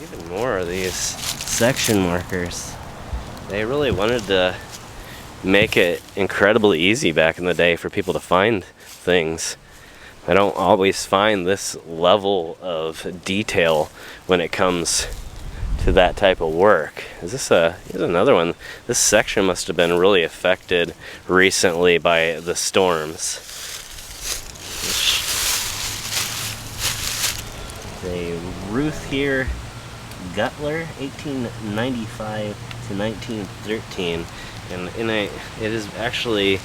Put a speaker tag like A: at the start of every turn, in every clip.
A: Even more of these section markers. They really wanted to make it incredibly easy back in the day for people to find things. I don't always find this level of detail when it comes to that type of work. Here's another one. This section must have been really affected recently by the storms. The Ruth here, Gutler, 1895 to 1913, and it is actually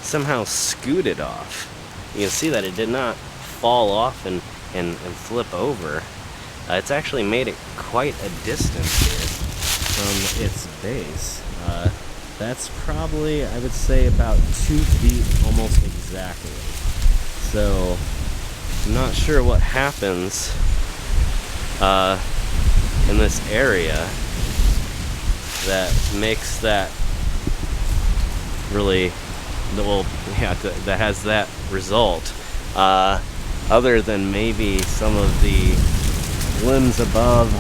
A: somehow scooted off. You can see that it did not fall off and flip over. It's actually made it quite a distance here from its base. That's probably, I would say, about 2 feet almost exactly. So I'm not sure what happens in this area that makes that really, well, yeah, that has that result, other than maybe some of the limbs above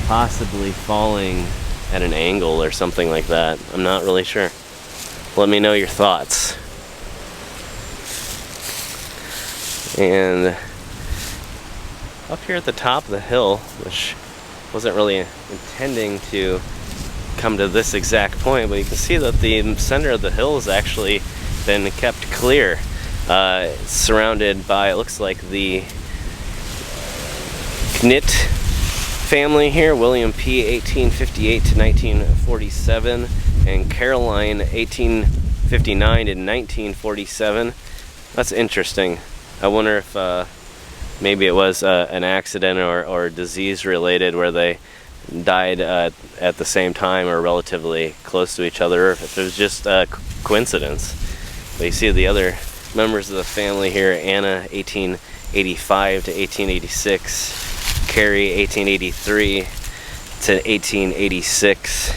A: possibly falling at an angle or something like that. I'm not really sure. Let me know your thoughts. And up here at the top of the hill, which wasn't really intending to come to this exact point, but you can see that the center of the hill has actually been kept clear. It's surrounded by, it looks like, the Knit family here, William P. 1858 to 1947, and Caroline 1859 to 1947. That's interesting. I wonder if maybe it was an accident or disease related where they died at the same time or relatively close to each other, or if it was just a coincidence. But you see the other members of the family here, Anna 1885 to 1886, Carrie 1883 to 1886.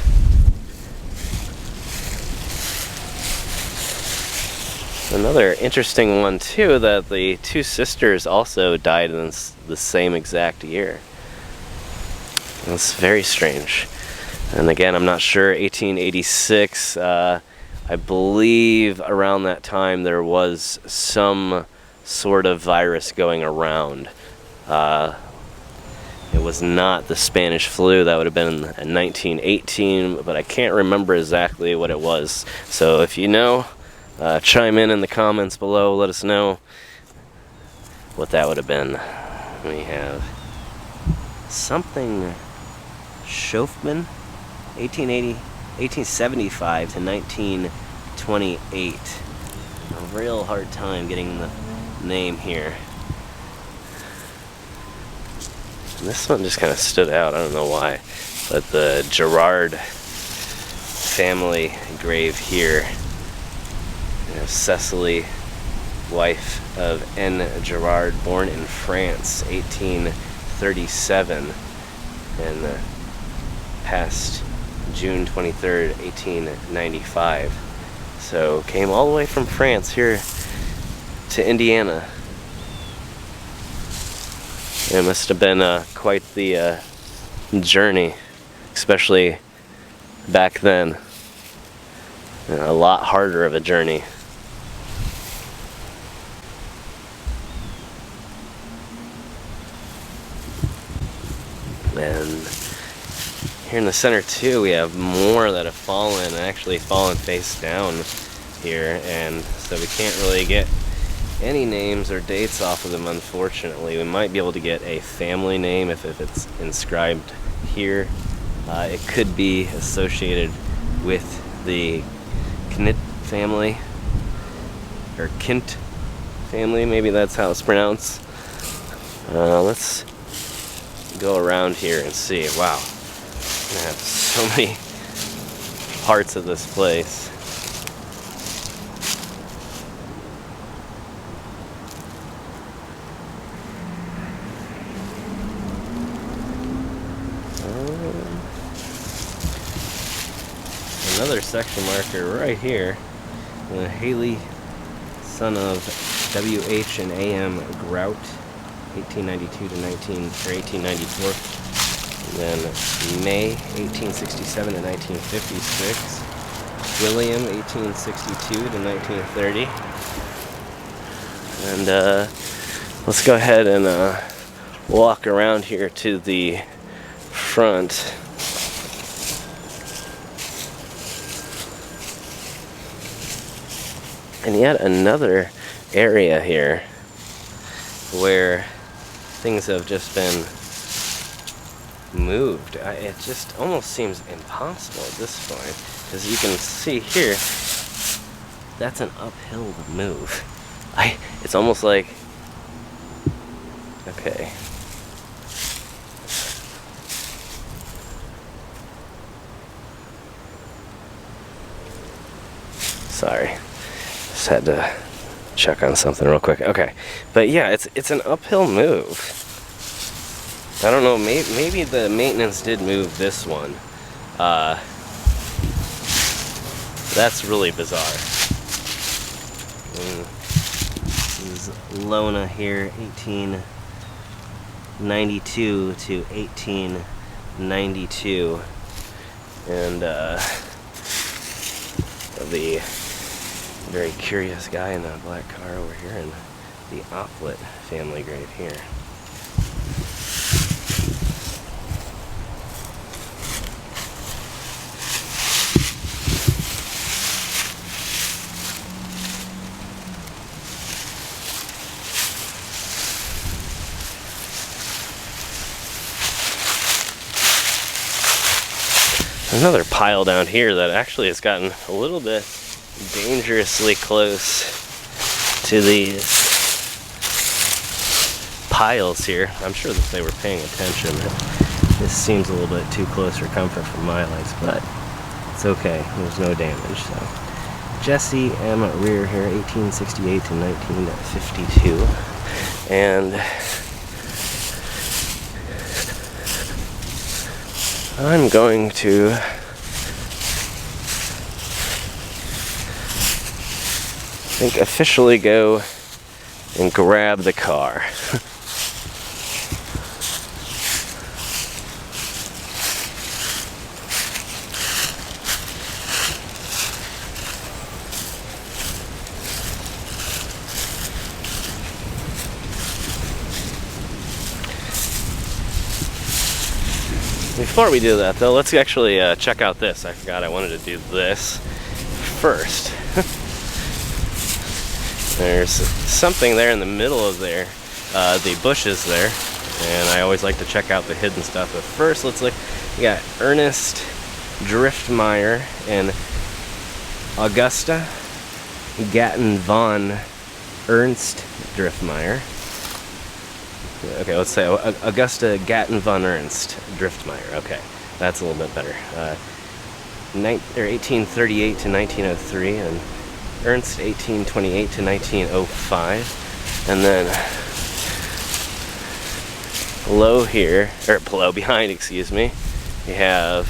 A: Another interesting one too, that the two sisters also died in the same exact year. That's very strange. And again, I'm not sure, 1886, I believe around that time there was some sort of virus going around. It was not the Spanish flu. That would have been in 1918, but I can't remember exactly what it was. So if you know, chime in the comments below, let us know what that would have been. We have something Schofman, 1875 to 1928. A real hard time getting the name here. And this one just kind of stood out, I don't know why, but the Gerard family grave here. You know, Cecily, wife of N. Gerard, born in France, 1837, and passed June 23rd, 1895. So came all the way from France here to Indiana. It must have been quite the journey, especially back then. A lot harder of a journey. And here in the center too, we have more that have fallen, actually fallen face down here, and so we can't really get any names or dates off of them, unfortunately. We might be able to get a family name if it's inscribed here. It could be associated with the Knit family, or Kint family, maybe that's how it's pronounced. Let's go around here and see. Wow, I have so many parts of this place. Another section marker right here. Haley, son of W.H. and A.M. Grout, 1892 to 1894. And then May 1867 to 1956. William 1862 to 1930. And let's go ahead and walk around here to the front. And yet another area here where things have just been moved. It just almost seems impossible at this point, because you can see here, that's an uphill to move. It's almost like, okay. Sorry, just had to check on something real quick. Okay, but yeah, it's an uphill move. I don't know, maybe the maintenance did move this one. That's really bizarre. This is Lona here, 1892 to 1892. And the very curious guy in that black car over here, and the Oplet family grave here. Another pile down here that actually has gotten a little bit dangerously close to these piles here. I'm sure that they were paying attention. This seems a little bit too close for comfort for my legs, but it's okay. There's no damage. So Jesse M. Rear here, 1868 to 1952. And I'm going to officially go and grab the car. Before we do that though, let's actually check out this. I forgot I wanted to do this first. There's something there in the middle of there, the bushes there, and I always like to check out the hidden stuff. But first, let's look. We got Ernest Driftmeyer and Augusta Gatton von Ernst Driftmeyer. Okay, let's say Augusta Gatton von Ernst Driftmeyer. Okay, that's a little bit better. 1838 to 1903, and Ernst 1828 to 1905, and then below here, or below behind, excuse me, we have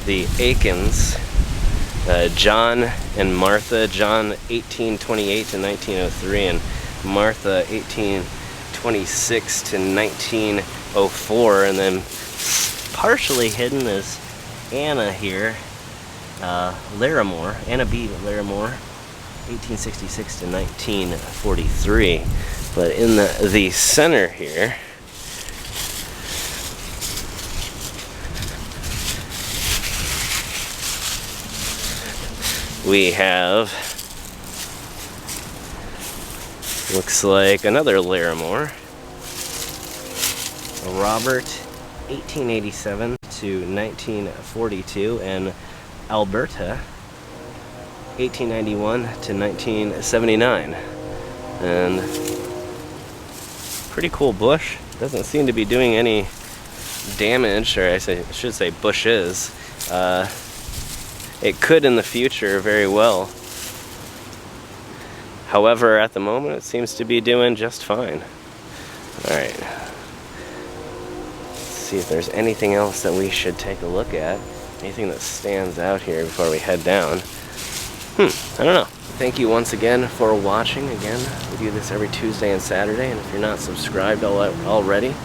A: the Aikens, John and Martha. John 1828 to 1903, and Martha 1826 to 1904, and then partially hidden is Anna here, Larimore, Anna B. Larimore, 1866 to 1943. But in the center here, we have, looks like another Larimore, Robert, 1887 to 1942, and Alberta, 1891 to 1979. And pretty cool bush. Doesn't seem to be doing any damage, or I should say bushes. It could in the future very well. However, at the moment it seems to be doing just fine. Alright. Let's see if there's anything else that we should take a look at. Anything that stands out here before we head down. I don't know. Thank you once again for watching. Again, we do this every Tuesday and Saturday, and if you're not subscribed already,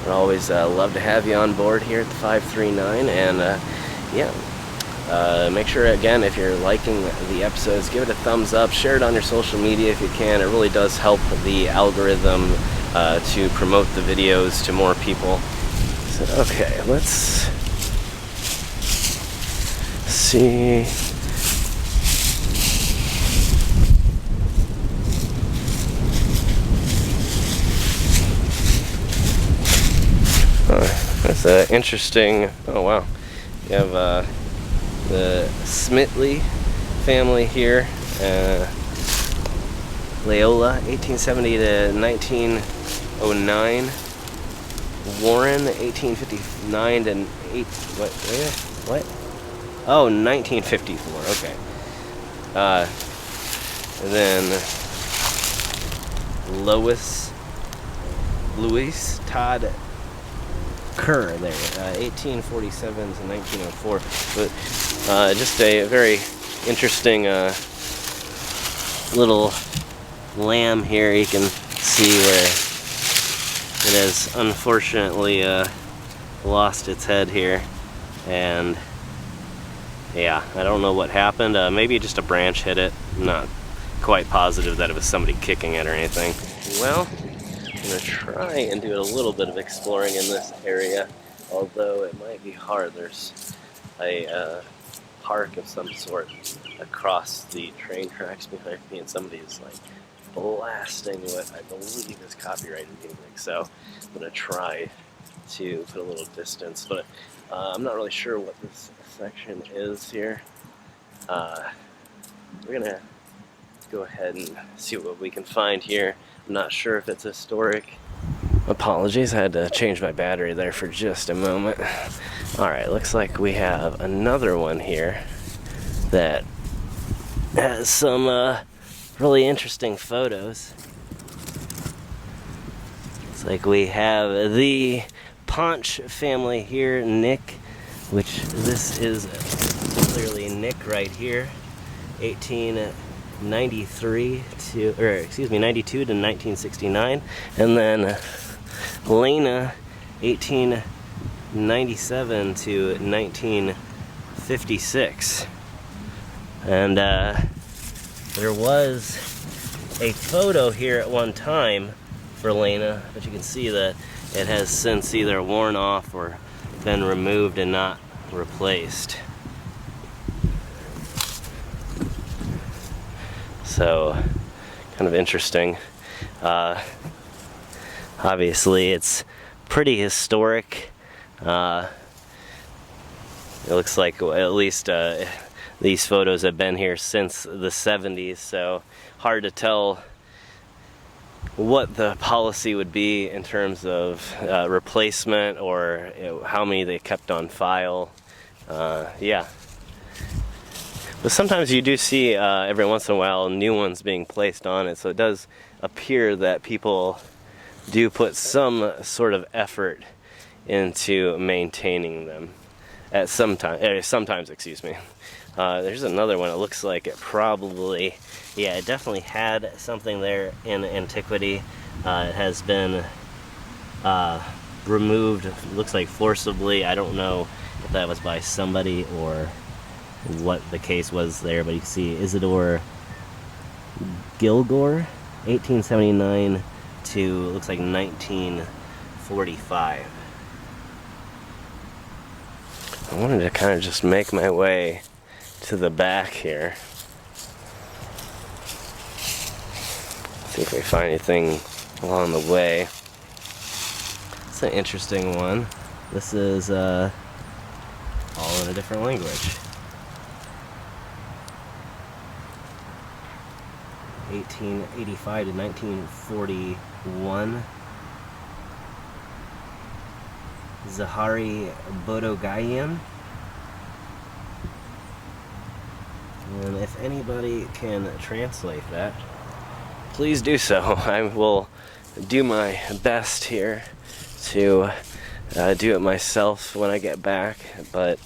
A: I'd always love to have you on board here at the 539, and yeah. Make sure, again, if you're liking the episodes, give it a thumbs up, share it on your social media if you can. It really does help the algorithm to promote the videos to more people. So, okay, let's see. That's interesting. Oh, wow. You have the Smitley family here, Loyola, 1870 to 1909. Warren, 1859 to what? Oh, 1954. Okay. And then Louis Todd Kerr there, 1847 to 1904. But just a very interesting little lamb here. You can see where it has unfortunately lost its head here, and yeah, I don't know what happened. Maybe just a branch hit it. I'm not quite positive that it was somebody kicking it or anything. Well, I'm going to try and do a little bit of exploring in this area, although it might be hard. There's a park of some sort across the train tracks behind me, and somebody's like blasting what I believe is copyrighted music, so I'm going to try to put a little distance, but I'm not really sure what this section is here. We're going to go ahead and see what we can find here. I'm not sure if it's historic. Apologies, I had to change my battery there for just a moment. Alright, looks like we have another one here that has some really interesting photos. It's like we have the Ponch family here, Nick, which this is clearly Nick right here, 92 to 1969, and then Lena, 1897 to 1956. And there was a photo here at one time for Lena, but you can see that it has since either worn off or been removed and not replaced. So, kind of interesting. Obviously, it's pretty historic. It looks like at least these photos have been here since the 70s, so hard to tell what the policy would be in terms of replacement, or how many they kept on file. Yeah. But sometimes you do see every once in a while new ones being placed on it, so it does appear that people do put some sort of effort into maintaining them at sometimes, excuse me. There's another one. It looks like it probably, yeah, it definitely had something there in antiquity. It has been removed, looks like forcibly. I don't know if that was by somebody or what the case was there, but you can see Isidore Gilgore, 1879 to, looks like 1945. I wanted to kind of just make my way to the back here. See if we find anything along the way. It's an interesting one. This is all in a different language. 1885 to 1941. Zahari Bodogayan. And if anybody can translate that, please do so. I will do my best here to do it myself when I get back, but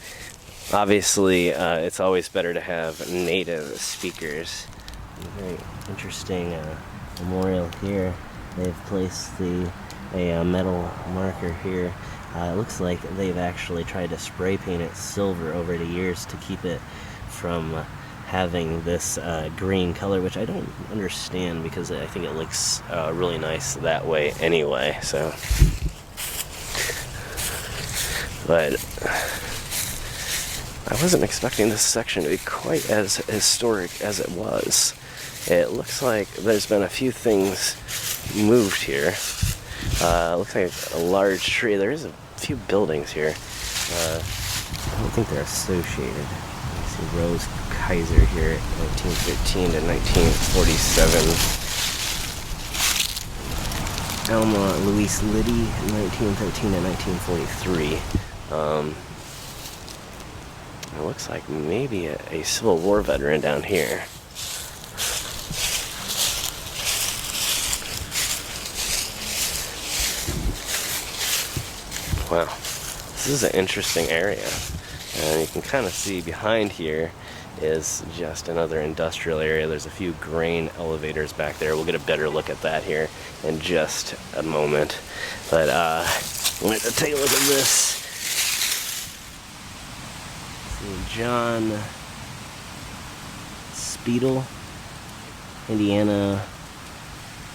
A: obviously it's always better to have native speakers. Very interesting memorial here. They've placed the a metal marker here. It looks like they've actually tried to spray paint it silver over the years to keep it from having this green color, which I don't understand because I think it looks really nice that way anyway. So, but I wasn't expecting this section to be quite as historic as it was. It looks like there's been a few things moved here. Looks like a large tree. There is a few buildings here. I don't think they're associated. You see Rose Kaiser here at 1913 to 1947. Alma Louise Liddy, 1913 to 1943. It looks like maybe a Civil War veteran down here. Wow, this is an interesting area. And you can kind of see behind here is just another industrial area. There's a few grain elevators back there. We'll get a better look at that here in just a moment. But let's take a look at this. John Speedle, Indiana.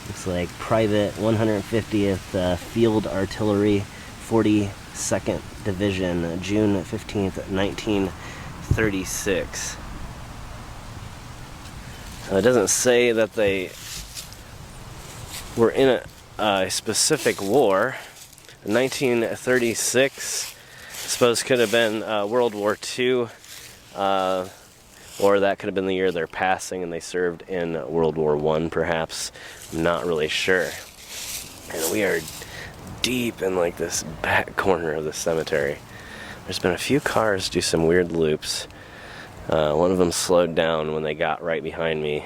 A: Looks like private 150th Field Artillery, 42nd Division, June 15th, 1936. It doesn't say that they were in a specific war. 1936, I suppose, could have been World War II, or that could have been the year they're passing and they served in World War I, perhaps. I'm not really sure. And we are deep in like this back corner of the cemetery. There's been a few cars do some weird loops. One of them slowed down when they got right behind me.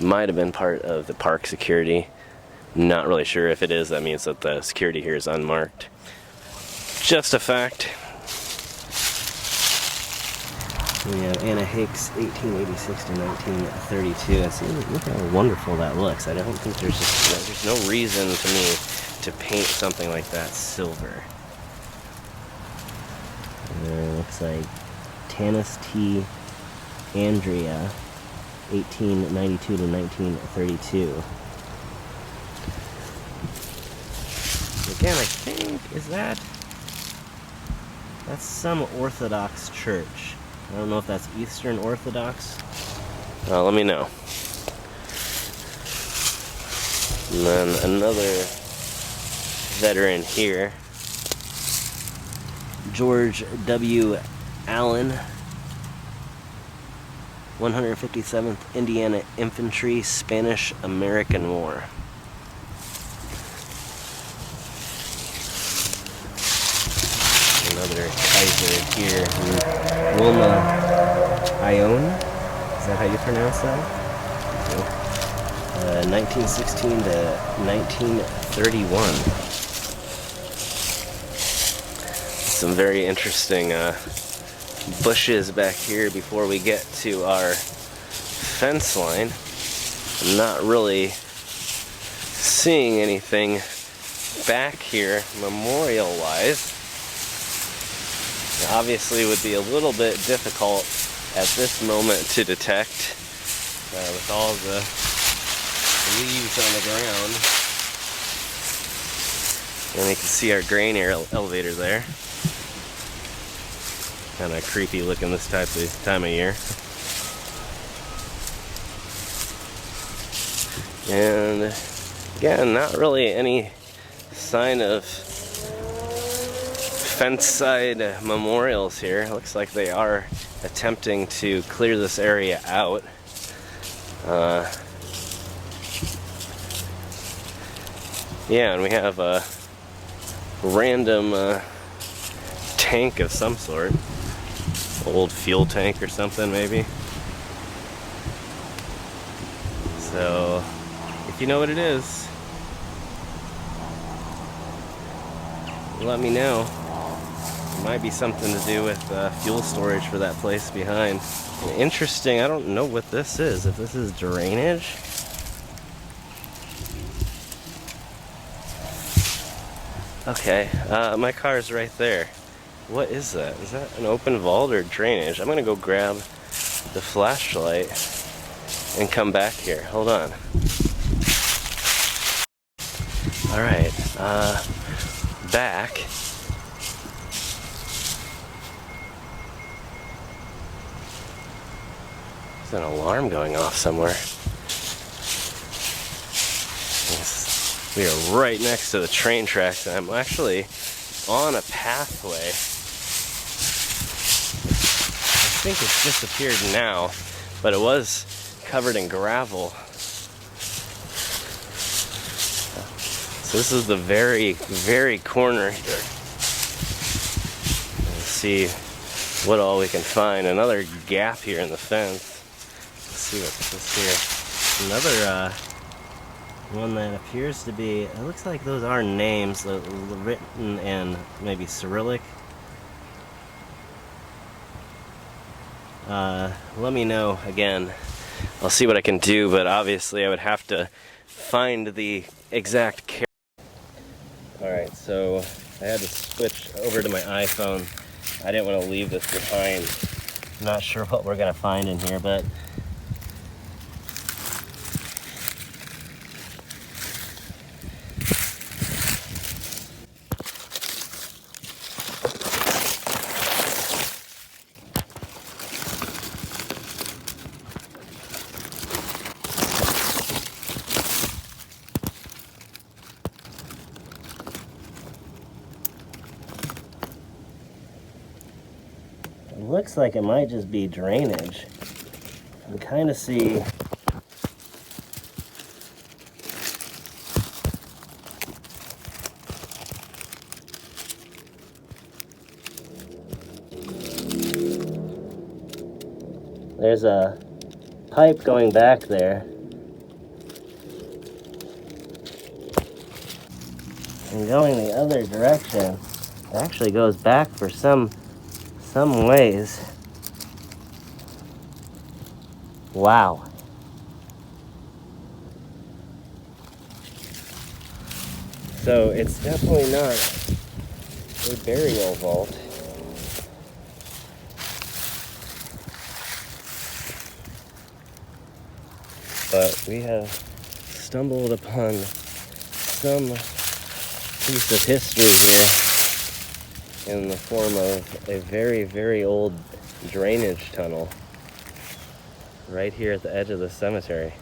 A: Might have been part of the park security. Not really sure. If it is, that means that the security here is unmarked. Just a fact. We have Anna Hicks, 1886 to 1932. And see, look how wonderful that looks. I don't think there's no reason to me to paint something like that silver. Looks like Tanis T. Andrea, 1892 to 1932. Again, I think, that's some Orthodox church. I don't know if that's Eastern Orthodox. Let me know. And then another veteran here. George W. Allen, 157th Indiana Infantry, Spanish-American War. Another Kaiser here. Wilma Ione, is that how you pronounce that? 1916 to 1931. Some very interesting bushes back here before we get to our fence line. I'm not really seeing anything back here memorial-wise. Obviously would be a little bit difficult at this moment to detect with all the leaves on the ground. And you can see our grain elevator there. Kind of creepy looking this time of year. And again, not really any sign of fence side memorials here. Looks like they are attempting to clear this area out. Yeah, and we have a random tank of some sort. Old fuel tank or something, maybe. So, if you know what it is, let me know. It might be something to do with fuel storage for that place behind. Interesting, I don't know what this is. If this is drainage? Okay, my car is right there. What is that? Is that an open vault or drainage? I'm gonna go grab the flashlight and come back here. Hold on. Alright, back. There's an alarm going off somewhere. Yes, we are right next to the train tracks, and I'm actually on a pathway. I think it's disappeared now, but it was covered in gravel. So this is the very, very corner here. Let's see what all we can find. Another gap here in the fence. Let's see what's this here. Another one that appears to be, it looks like those are names written in maybe Cyrillic. Let me know again. I'll see what I can do, but obviously I would have to find the exact character. Alright, so I had to switch over to my iPhone. I didn't want to leave this behind. I'm not sure what we're going to find in here, but it looks like it might just be drainage. You can kind of see there's a pipe going back there. And going the other direction, it actually goes back for some ways. Wow. So it's definitely not a burial vault. But we have stumbled upon some piece of history here in the form of a very, very old drainage tunnel right here at the edge of the cemetery.